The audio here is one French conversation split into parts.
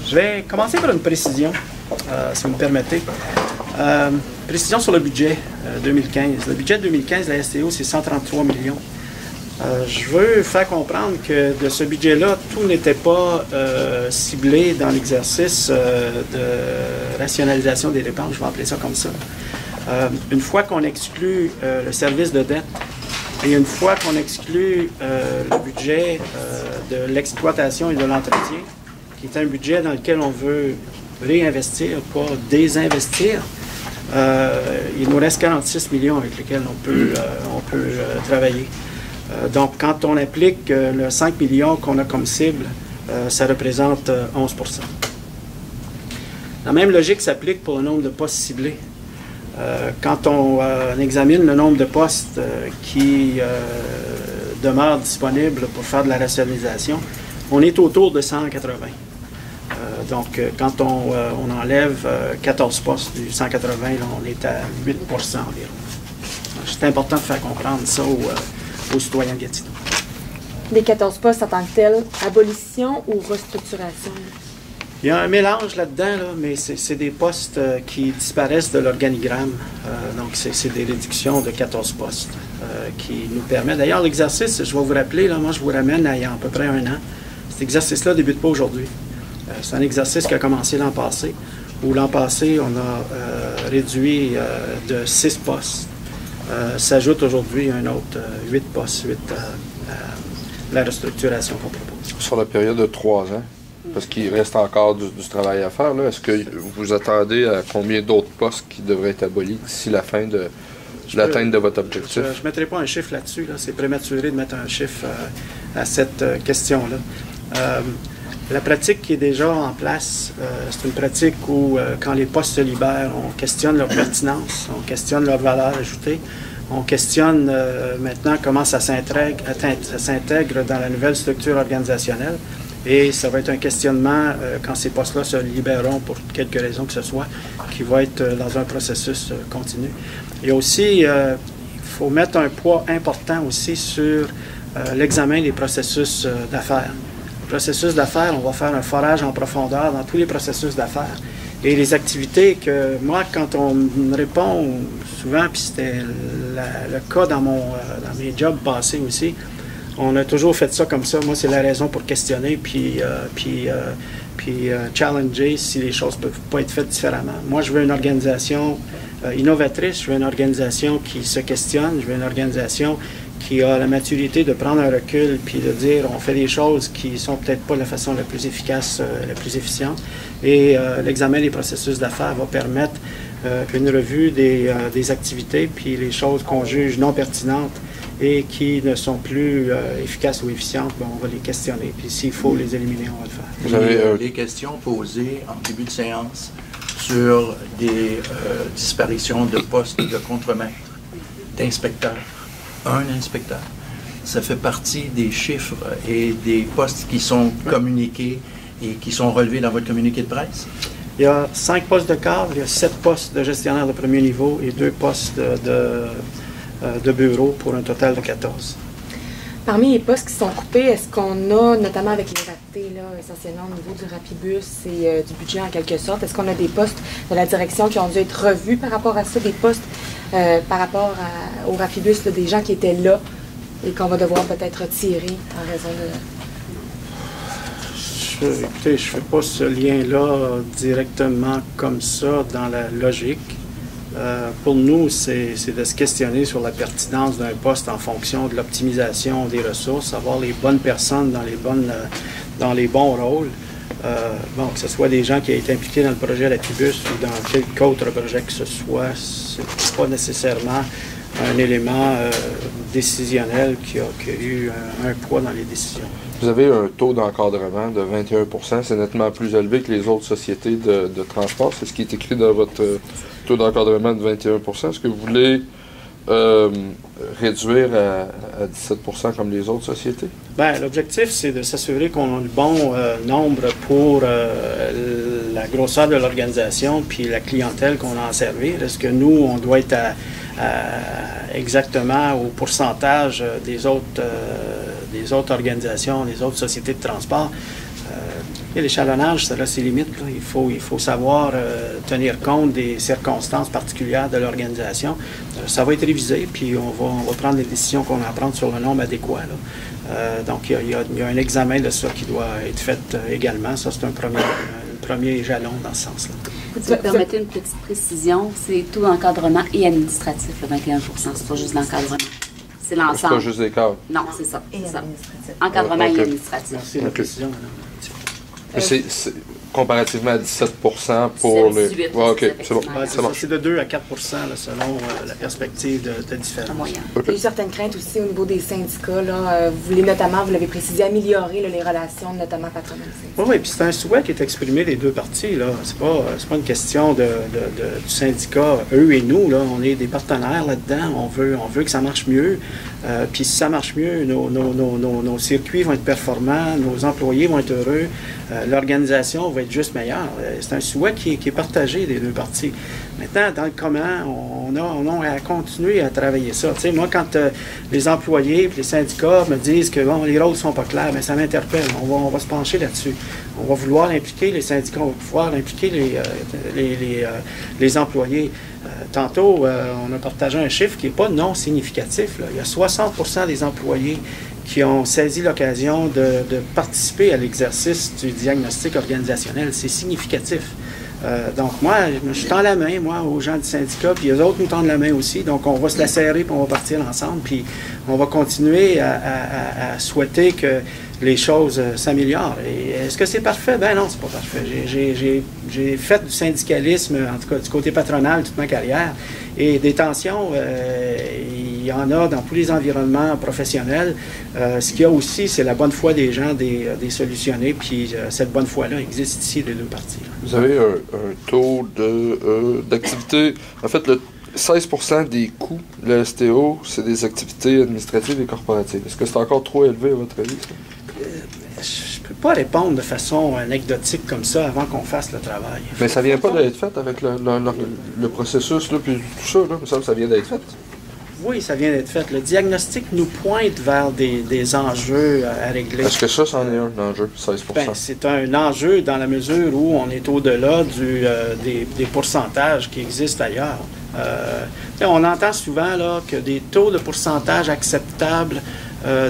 Je vais commencer par une précision, si vous me permettez. Précision sur le budget 2015. Le budget 2015 de la STO, c'est 133 millions. Je veux faire comprendre que de ce budget-là, tout n'était pas ciblé dans l'exercice de rationalisation des dépenses, je vais appeler ça comme ça. Une fois qu'on exclut le service de dette et une fois qu'on exclut le budget de l'exploitation et de l'entretien, qui est un budget dans lequel on veut réinvestir, pas désinvestir, il nous reste 46 millions avec lesquels on peut travailler. Donc, quand on applique le 5 millions qu'on a comme cible, ça représente 11 %. La même logique s'applique pour le nombre de postes ciblés. Quand on examine le nombre de postes qui demeurent disponibles pour faire de la rationalisation, on est autour de 180. Donc, quand on enlève 14 postes du 180, là, on est à 8 % environ. C'est important de faire comprendre ça aux citoyens de Gatineau. Les 14 postes en tant que tels, abolition ou restructuration? Il y a un mélange là-dedans, là, mais c'est des postes qui disparaissent de l'organigramme. Donc, c'est des réductions de 14 postes qui nous permettent. D'ailleurs, l'exercice, je vais vous rappeler, là, moi, je vous ramène à il y a à peu près un an. Cet exercice-là ne débute pas aujourd'hui. C'est un exercice qui a commencé l'an passé, où l'an passé, on a réduit de 6 postes. S'ajoute aujourd'hui un autre 8 postes suite à la restructuration qu'on propose. Sur la période de 3 ans, parce qu'il reste encore du travail à faire, est-ce que vous attendez à combien d'autres postes qui devraient être abolis d'ici la fin de l'atteinte de votre objectif? Je ne mettrai pas un chiffre là-dessus. Là. C'est prématuré de mettre un chiffre à cette question-là. La pratique qui est déjà en place, c'est une pratique où, quand les postes se libèrent, on questionne leur pertinence, on questionne leur valeur ajoutée, on questionne maintenant comment ça s'intègre dans la nouvelle structure organisationnelle. Et ça va être un questionnement, quand ces postes-là se libéreront pour quelque raison que ce soit, qui va être dans un processus continu. Et aussi, il faut mettre un poids important aussi sur l'examen des processus d'affaires. Processus d'affaires, on va faire un forage en profondeur dans tous les processus d'affaires. Et les activités que, moi, quand on me répond souvent, puis c'était le cas dans mes jobs passés aussi, on a toujours fait ça comme ça. Moi, c'est la raison pour questionner, puis challenger si les choses ne peuvent pas être faites différemment. Moi, je veux une organisation innovatrice, je veux une organisation qui se questionne, je veux une organisation qui a la maturité de prendre un recul puis de dire on fait des choses qui sont peut-être pas la façon la plus efficace, la plus efficiente. Et l'examen des processus d'affaires va permettre une revue des activités puis les choses qu'on juge non pertinentes et qui ne sont plus efficaces ou efficientes, ben, on va les questionner. Puis s'il faut les éliminer, on va le faire. Vous avez des questions posées en début de séance sur des disparitions de postes de contremaître, d'inspecteurs. Un inspecteur. Ça fait partie des chiffres et des postes qui sont communiqués et qui sont relevés dans votre communiqué de presse? Il y a 5 postes de cadre, il y a 7 postes de gestionnaire de premier niveau et 2 postes de bureau pour un total de 14. Parmi les postes qui sont coupés, est-ce qu'on a, notamment avec les ratés, là, essentiellement au niveau du Rapibus et du budget en quelque sorte, est-ce qu'on a des postes de la direction qui ont dû être revus par rapport à ça, des postes par rapport au Rapibus, là, des gens qui étaient là et qu'on va devoir peut-être retirer en raison de... Écoutez, je ne fais pas ce lien-là directement comme ça dans la logique. Pour nous, c'est de se questionner sur la pertinence d'un poste en fonction de l'optimisation des ressources, avoir les bonnes personnes dans les bons rôles. Que ce soit des gens qui ont été impliqués dans le projet Rapibus ou dans quelque autre projet que ce soit, ce n'est pas nécessairement un élément décisionnel qui a eu un poids dans les décisions. Vous avez un taux d'encadrement de 21 %. C'est nettement plus élevé que les autres sociétés de transport. C'est ce qui est écrit dans votre taux d'encadrement de 21 %. Est-ce que vous voulez réduire à 17 % comme les autres sociétés? Bien, l'objectif, c'est de s'assurer qu'on a le bon nombre pour la grosseur de l'organisation puis la clientèle qu'on a à servir. Est-ce que nous, on doit être exactement au pourcentage des autres organisations, des autres sociétés de transport? Et l'échelonnage, ça a ses limites. Là. Il faut savoir tenir compte des circonstances particulières de l'organisation. Ça va être révisé, puis on va prendre les décisions qu'on a à prendre sur le nombre adéquat. Donc, il y a un examen de ça qui doit être fait également. Ça, c'est un premier jalon dans ce sens-là. Vous permettez une petite précision, c'est tout encadrement et administratif, le 21 c'est pas juste l'encadrement. C'est l'ensemble. C'est pas juste des cadres. Non, c'est ça. Et administratif. Encadrement Okay. et administratif. Merci de la précision, madame. Mais c'est comparativement à 17 pour C'est les... 18, Ouais, OK, c'est bon. Ouais, Ça marche. c'est de 2 à 4 là, selon la perspective de différence. En moyenne. Il y a eu certaines craintes aussi au niveau des syndicats. Là. Vous voulez notamment, vous l'avez précisé, améliorer là, les relations, notamment patronales. Oui, puis c'est un souhait qui est exprimé des deux parties. Là. C'est pas une question du syndicat, eux et nous. Là. On est des partenaires là-dedans. On veut que ça marche mieux. Puis si ça marche mieux, nos circuits vont être performants, nos employés vont être heureux, l'organisation va être juste meilleure. C'est un souhait qui est partagé des deux parties. Maintenant, dans le comment, on a à continuer à travailler ça. Tu sais, moi, quand les employés et les syndicats me disent que bon, les rôles ne sont pas clairs, bien, ça m'interpelle. On va se pencher là-dessus. On va vouloir impliquer les syndicats, on va pouvoir impliquer les employés. Tantôt, on a partagé un chiffre qui n'est pas non significatif. Là. Il y a 60% des employés qui ont saisi l'occasion de participer à l'exercice du diagnostic organisationnel. C'est significatif. Donc moi, je tends la main, moi, aux gens du syndicat, puis les autres nous tendent la main aussi. Donc on va se la serrer, puis on va partir ensemble, puis on va continuer à souhaiter que les choses s'améliorent. Et est-ce que c'est parfait? Ben non, c'est pas parfait. J'ai fait du syndicalisme, en tout cas du côté patronal, toute ma carrière. Et des tensions, il y en a dans tous les environnements professionnels. Ce qu'il y a aussi, c'est la bonne foi des gens, des solutionnés, puis cette bonne foi-là existe ici des deux parties. Là. Vous avez un taux d'activité... En fait, le 16% des coûts de la STO, c'est des activités administratives et corporatives. Est-ce que c'est encore trop élevé à votre avis, ça? Je ne peux pas répondre de façon anecdotique comme ça avant qu'on fasse le travail. Mais ça vient pas d'être fait avec le processus, là, puis tout ça, là. Il me semble que ça vient d'être fait. Oui, ça vient d'être fait. Le diagnostic nous pointe vers des enjeux à régler. Est-ce que ça, c'en est un enjeu, 16%? Ben, c'est un enjeu dans la mesure où on est au-delà des pourcentages qui existent ailleurs. On entend souvent là, que des taux de pourcentage acceptables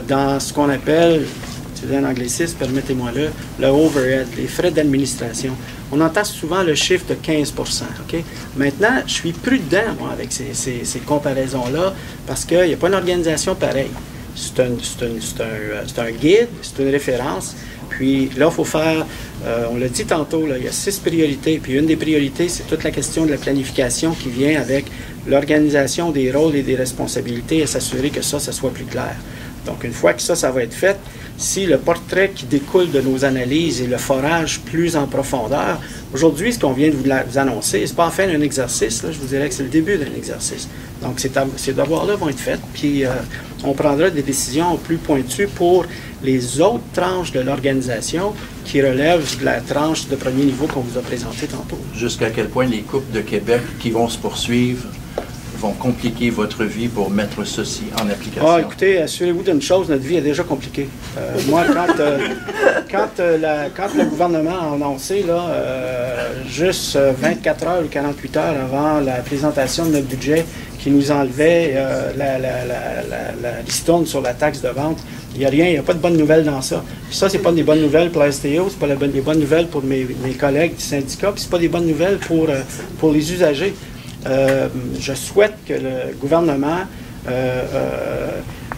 dans ce qu'on appelle, c'est un anglicisme, permettez-moi le overhead, les frais d'administration. On entend souvent le chiffre de 15 OK? Maintenant, je suis prudent, moi, avec ces comparaisons-là, parce qu'il n'y a pas une organisation pareille. C'est un guide, c'est une référence. Puis là, il faut faire, on l'a dit tantôt, là, il y a 6 priorités. Puis une des priorités, c'est toute la question de la planification qui vient avec l'organisation des rôles et des responsabilités et s'assurer que ça soit plus clair. Donc, une fois que ça va être fait, si le portrait qui découle de nos analyses et le forage plus en profondeur, aujourd'hui, ce qu'on vient de vous annoncer, c'est pas en fin d'un exercice, là, je vous dirais que c'est le début d'un exercice. Donc, ces devoirs-là vont être faits, puis on prendra des décisions plus pointues pour les autres tranches de l'organisation qui relèvent de la tranche de premier niveau qu'on vous a présentée tantôt. Jusqu'à quel point les coupes de Québec qui vont se poursuivre vont compliquer votre vie pour mettre ceci en application? Ah, écoutez, assurez-vous d'une chose, notre vie est déjà compliquée. Moi, quand le gouvernement a annoncé, là, juste 24 heures ou 48 heures avant la présentation de notre budget, qui nous enlevait la ristourne sur la taxe de vente, il n'y a rien, il n'y a pas de bonnes nouvelles dans ça. Puis ça, c'est pas des bonnes nouvelles pour la STO, c'est pas des bonnes nouvelles pour mes collègues du syndicat, puis c'est pas des bonnes nouvelles pour les usagers. Je souhaite que le gouvernement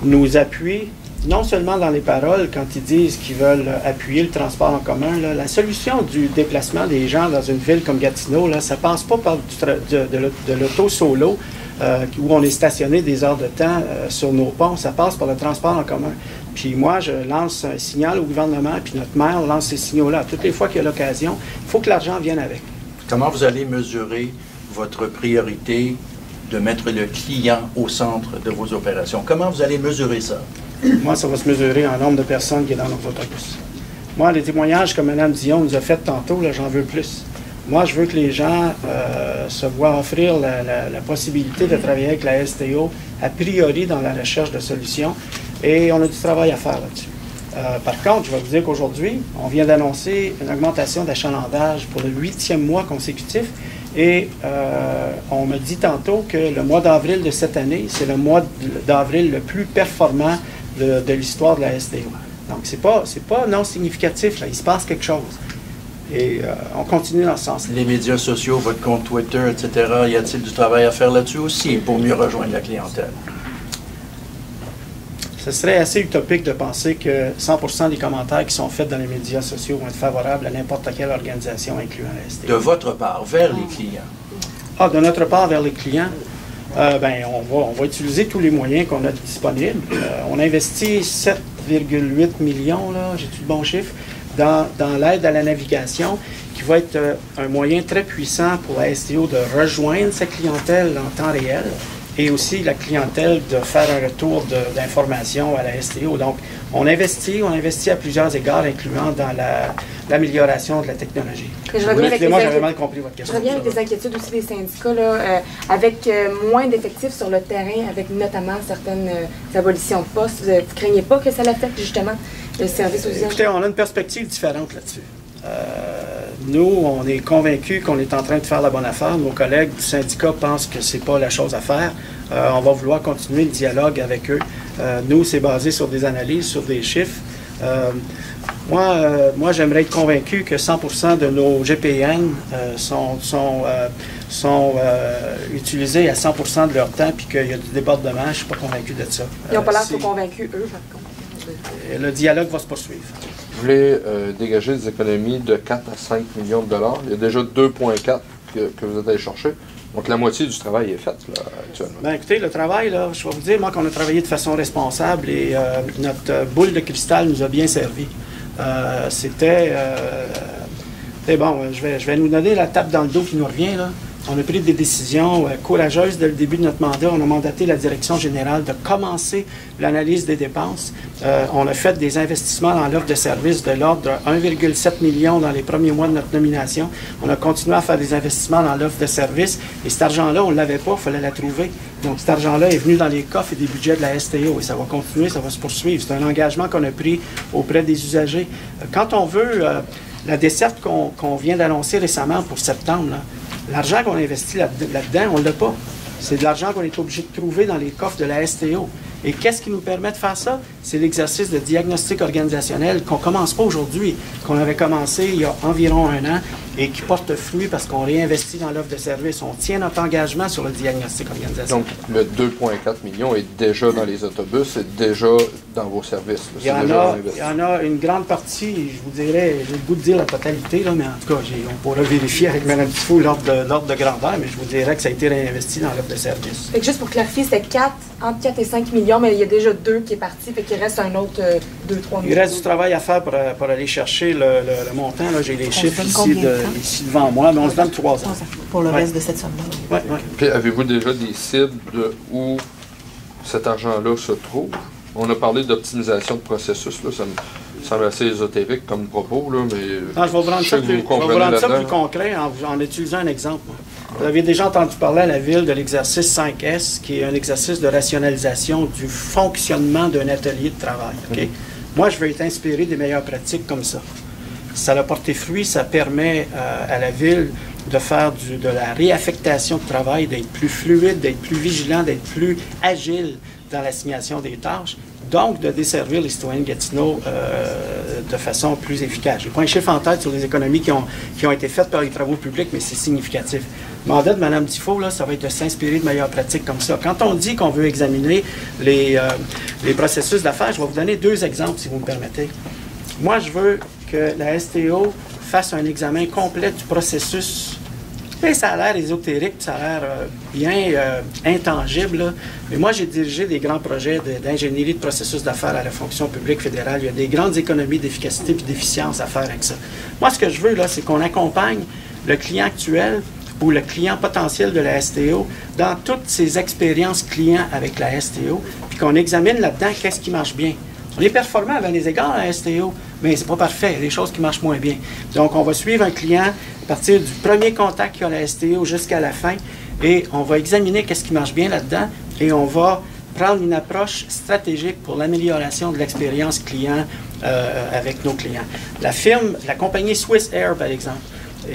nous appuie, non seulement dans les paroles, quand ils disent qu'ils veulent appuyer le transport en commun. Là, la solution du déplacement des gens dans une ville comme Gatineau, là, ça ne passe pas par de l'auto solo, où on est stationné des heures de temps sur nos ponts, ça passe par le transport en commun. Puis moi, je lance un signal au gouvernement, puis notre maire lance ces signaux-là. Toutes les fois qu'il y a l'occasion, il faut que l'argent vienne avec. Comment vous allez mesurer votre priorité de mettre le client au centre de vos opérations? Comment vous allez mesurer ça? Moi, ça va se mesurer en nombre de personnes qui sont dans nos autobus. Moi, les témoignages que Mme Dion nous a fait tantôt, là, j'en veux plus. Moi, je veux que les gens se voient offrir la possibilité de travailler avec la STO, a priori dans la recherche de solutions, et on a du travail à faire là-dessus. Par contre, je vais vous dire qu'aujourd'hui, on vient d'annoncer une augmentation d'achalandage pour le 8e mois consécutif et on me dit tantôt que le mois d'avril de cette année, c'est le mois d'avril le plus performant de l'histoire de la STO. Donc, c'est pas non significatif, là. Il se passe quelque chose. Et on continue dans ce sens. Les médias sociaux, votre compte Twitter, etc., y a-t-il du travail à faire là-dessus aussi pour mieux rejoindre la clientèle? Ce serait assez utopique de penser que 100% des commentaires qui sont faits dans les médias sociaux vont être favorables à n'importe quelle organisation, incluant la STO. De votre part, vers les clients? Ah, de notre part, vers les clients, on va utiliser tous les moyens qu'on a disponibles. On investit 7,8 millions, là, j'ai-tu le bon chiffre, dans l'aide à la navigation, qui va être un moyen très puissant pour la STO de rejoindre sa clientèle en temps réel, et aussi la clientèle de faire un retour d'information à la STO. Donc, on investit à plusieurs égards, incluant dans l'amélioration de la technologie. Excusez-moi, j'avais mal compris votre question. Je reviens avec des inquiétudes aussi des syndicats, là, avec moins d'effectifs sur le terrain, avec notamment certaines abolitions de postes. Vous ne craignez pas que ça l'affecte justement le service aux usagers? Écoutez, on a une perspective différente là-dessus. Nous, on est convaincus qu'on est en train de faire la bonne affaire. Nos collègues du syndicat pensent que ce n'est pas la chose à faire. On va vouloir continuer le dialogue avec eux. Nous, c'est basé sur des analyses, sur des chiffres. Moi, j'aimerais être convaincu que 100% de nos GPN sont utilisés à 100% de leur temps puis qu'il y a du débordement. Je ne suis pas convaincu de ça. Ils n'ont pas l'air trop convaincus, eux, par contre. Le dialogue va se poursuivre. Vous voulez dégager des économies de 4 à 5 millions de dollars. Il y a déjà 2,4 que vous êtes allé chercher. Donc, la moitié du travail est faite, là, actuellement. Bien, écoutez, le travail, là, je vais vous dire, moi, qu'on a travaillé de façon responsable et notre boule de cristal nous a bien servi. C'était bon, je vais nous donner la tape dans le dos qui nous revient, là. On a pris des décisions courageuses dès le début de notre mandat. On a mandaté la direction générale de commencer l'analyse des dépenses. On a fait des investissements dans l'offre de services de l'ordre de 1,7 million dans les premiers mois de notre nomination. On a continué à faire des investissements dans l'offre de services. Et cet argent-là, on ne l'avait pas, il fallait la trouver. Donc cet argent-là est venu dans les coffres et des budgets de la STO. Et ça va continuer, ça va se poursuivre. C'est un engagement qu'on a pris auprès des usagers. Quand on veut la desserte qu'on vient d'annoncer récemment pour septembre, là, l'argent qu'on investit là-dedans, on ne l'a pas. C'est de l'argent qu'on est obligé de trouver dans les coffres de la STO. Et qu'est-ce qui nous permet de faire ça? C'est l'exercice de diagnostic organisationnel qu'on ne commence pas aujourd'hui, qu'on avait commencé il y a environ 1 an et qui porte fruit parce qu'on réinvestit dans l'offre de service. On tient notre engagement sur le diagnostic organisationnel. Donc, le 2,4 millions est déjà dans les autobus, est déjà dans vos services. Il y en a une grande partie, je vous dirais, j'ai le goût de dire la totalité, là, mais en tout cas, on pourra vérifier avec Mme Dufault l'ordre de grandeur, mais je vous dirais que ça a été réinvesti dans l'offre de service. Fait que juste pour clarifier, c'est entre 4 et 5 millions, mais il y a déjà 2 qui est parti, fait qu'il reste un autre 2-3 millions. Il reste du travail à faire pour aller chercher le montant. J'ai les chiffres ici devant moi, mais on se donne 3 ans. Pour le reste de cette somme-là. Oui. Puis avez-vous déjà des cibles de où cet argent-là se trouve? On a parlé d'optimisation de processus, là, ça me semble assez ésotérique comme propos, là, mais non, je vais vous rendre ça plus concret en utilisant un exemple. Vous avez déjà entendu parler à la Ville de l'exercice 5S, qui est un exercice de rationalisation du fonctionnement d'un atelier de travail. Okay? Moi, je vais être inspiré des meilleures pratiques comme ça. Ça a porté fruit, ça permet à la Ville de faire de la réaffectation de travail, d'être plus fluide, d'être plus vigilant, d'être plus agile dans l'assignation des tâches, donc de desservir les citoyens de Gatineau de façon plus efficace. Je n'ai pas un chiffre en tête sur les économies qui ont été faites par les travaux publics, mais c'est significatif. Le mandat de Mme Dufault, là, ça va être de s'inspirer de meilleures pratiques comme ça. Quand on dit qu'on veut examiner les processus d'affaires, je vais vous donner 2 exemples, si vous me permettez. Moi, je veux que la STO fasse un examen complet du processus. Et ça a l'air ésotérique, ça a l'air bien intangible, là. Mais moi, j'ai dirigé des grands projets d'ingénierie de processus d'affaires à la fonction publique fédérale. Il y a des grandes économies d'efficacité et d'efficience à faire avec ça. Moi, ce que je veux, là, c'est qu'on accompagne le client actuel ou le client potentiel de la STO dans toutes ses expériences clients avec la STO, puis qu'on examine là-dedans qu'est-ce qui marche bien. On est performant à les égards à la STO, mais c'est pas parfait. Il y a des choses qui marchent moins bien. Donc, on va suivre un client à partir du premier contact qu'il y a à la STO jusqu'à la fin et on va examiner qu'est-ce qui marche bien là-dedans et on va prendre une approche stratégique pour l'amélioration de l'expérience client avec nos clients. La compagnie Swiss Air, par exemple,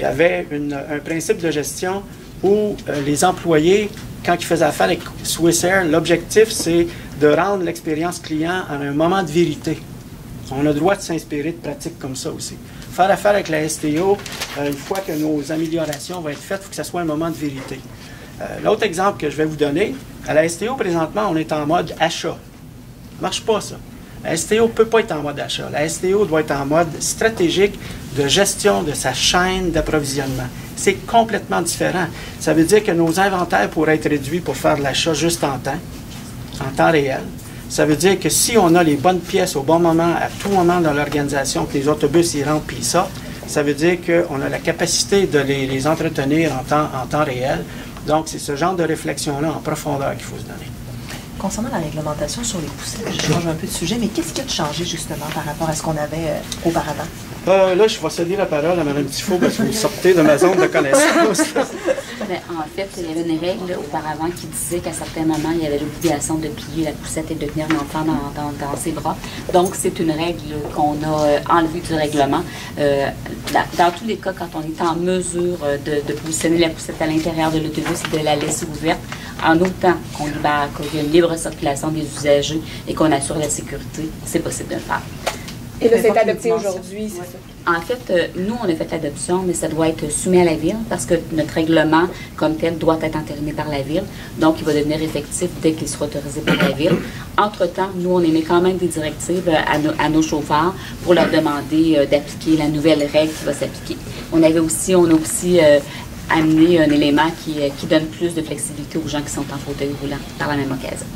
avait un principe de gestion où les employés, quand ils faisaient affaire avec Swiss Air, l'objectif, c'est de rendre l'expérience client à un moment de vérité. On a le droit de s'inspirer de pratiques comme ça aussi. Faire affaire avec la STO, une fois que nos améliorations vont être faites, il faut que ce soit un moment de vérité. L'autre exemple que je vais vous donner, à la STO, présentement, on est en mode achat. Ça ne marche pas, ça. La STO ne peut pas être en mode achat. La STO doit être en mode stratégique de gestion de sa chaîne d'approvisionnement. C'est complètement différent. Ça veut dire que nos inventaires pourraient être réduits pour faire de l'achat juste en temps réel. Ça veut dire que si on a les bonnes pièces au bon moment, à tout moment dans l'organisation, que les autobus y rentrent puis ça, ça veut dire qu'on a la capacité de les entretenir en temps réel. Donc, c'est ce genre de réflexion-là en profondeur qu'il faut se donner. Concernant la réglementation sur les poussettes, je change un peu de sujet, mais qu'est-ce qui a changé justement par rapport à ce qu'on avait auparavant? Là, je vais céder la parole à Mme Tifo parce que vous sortez de ma zone de connaissance. Bien, en fait, il y avait une règle auparavant qui disait qu'à certains moments, il y avait l'obligation de plier la poussette et de tenir l'enfant dans ses bras. Donc, c'est une règle qu'on a enlevée du règlement. Dans tous les cas, quand on est en mesure de positionner la poussette à l'intérieur de l'autobus et de la laisser ouverte, en autant qu'il y a une libre circulation des usagers et qu'on assure la sécurité, c'est possible de le faire. Et là, c'est adopté aujourd'hui, c'est ça? En fait, nous, on a fait l'adoption, mais ça doit être soumis à la Ville parce que notre règlement, comme tel, doit être entériné par la Ville. Donc, il va devenir effectif dès qu'il sera autorisé par la Ville. Entre-temps, nous, on émet quand même des directives à nos chauffeurs pour leur demander d'appliquer la nouvelle règle qui va s'appliquer. On a aussi amené un élément qui donne plus de flexibilité aux gens qui sont en fauteuil roulant par la même occasion.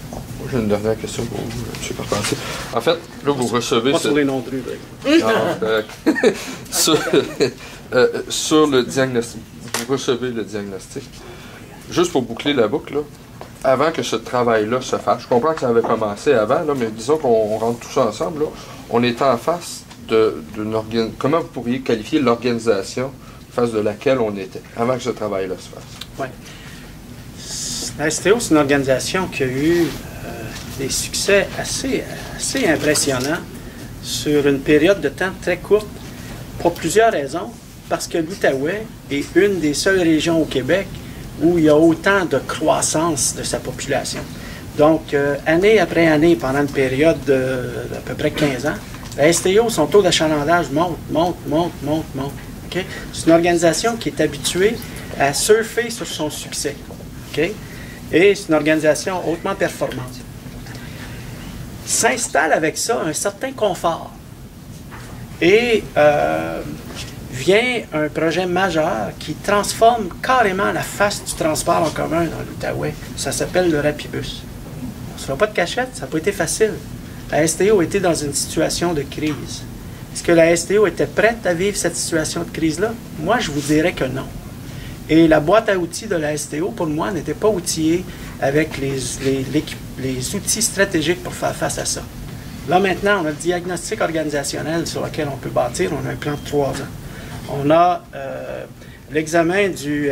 J'ai une dernière question pour vous, M. Carpentier. En fait, là, vous recevez... Pas sur les noms de rue. Sur le diagnostic, vous recevez le diagnostic. Juste pour boucler la boucle, là, avant que ce travail-là se fasse, je comprends que ça avait commencé avant, là, mais disons qu'on rentre tout ça ensemble, là, on est en face d'une organisation. Comment vous pourriez qualifier l'organisation face de laquelle on était, avant que ce travail-là se fasse? Oui. La STO, c'est une organisation qui a eu des succès assez impressionnants sur une période de temps très courte, pour plusieurs raisons. Parce que l'Outaouais est une des seules régions au Québec où il y a autant de croissance de sa population. Donc, année après année, pendant une période d'à peu près 15 ans, la STO, son taux d'achalandage monte. Okay? C'est une organisation qui est habituée à surfer sur son succès. Okay? Et c'est une organisation hautement performante. S'installe avec ça un certain confort. Et vient un projet majeur qui transforme carrément la face du transport en commun dans l'Outaouais. Ça s'appelle le Rapibus. On ne se fera pas de cachette, ça n'a pas été facile. La STO était dans une situation de crise. Est-ce que la STO était prête à vivre cette situation de crise-là? Moi, je vous dirais que non. Et la boîte à outils de la STO, pour moi, n'était pas outillée avec les outils stratégiques pour faire face à ça. Là, maintenant, on a le diagnostic organisationnel sur lequel on peut bâtir. On a un plan de 3 ans. On a l'examen du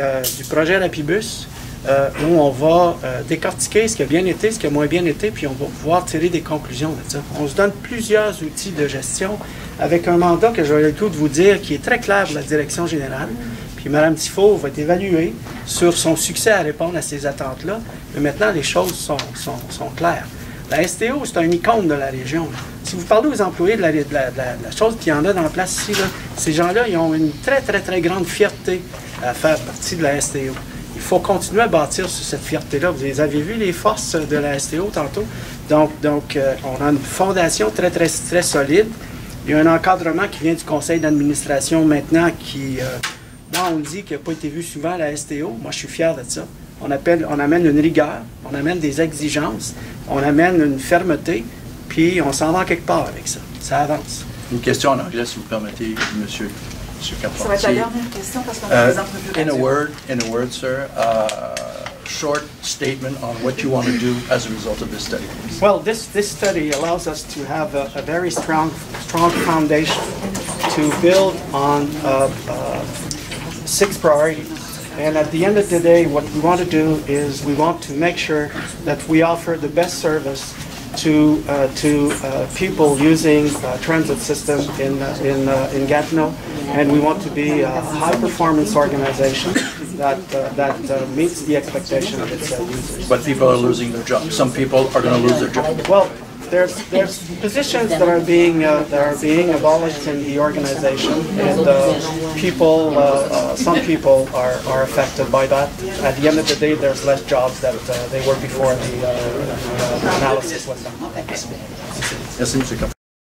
projet Rapibus, où on va décortiquer ce qui a bien été, ce qui a moins bien été, puis on va pouvoir tirer des conclusions de ça. On se donne plusieurs outils de gestion avec un mandat que j'aurais le goût de vous dire qui est très clair pour la direction générale. Puis Mme Tifo va être évaluée sur son succès à répondre à ces attentes-là. Mais maintenant, les choses sont claires. La STO, c'est un icône de la région. Si vous parlez aux employés de la chose qu'il y en a dans la place ici, là, ces gens-là, ils ont une très, très, très grande fierté à faire partie de la STO. Il faut continuer à bâtir sur cette fierté-là. Vous avez vu les forces de la STO tantôt. Donc on a une fondation très, très, très solide. Il y a un encadrement qui vient du conseil d'administration maintenant qui... moi, on dit qu'il n'a pas été vu souvent à la STO. Moi, je suis fier de ça. On amène une rigueur, on amène des exigences, on amène une fermeté, puis on s'en va quelque part avec ça. Ça avance. Une question en anglais, si vous permettez, monsieur Carpentier. Ça va être la dernière question parce qu'on a des entrevues. In a word, sir, short statement on what you want to do as a result of this study. Well, this study allows us to have a very strong foundation to build on 6 priorities. And at the end of the day, what we want to do is we want to make sure that we offer the best service to people using transit system in Gatineau, and we want to be a high-performance organization that meets the expectation of its users. But people are losing their jobs. Some people are going to lose their jobs. Well, there's positions that are being abolished in the organization, and some people are affected by that. At the end of the day, there's less jobs that they were before the analysis was done. Merci, M. Campbell.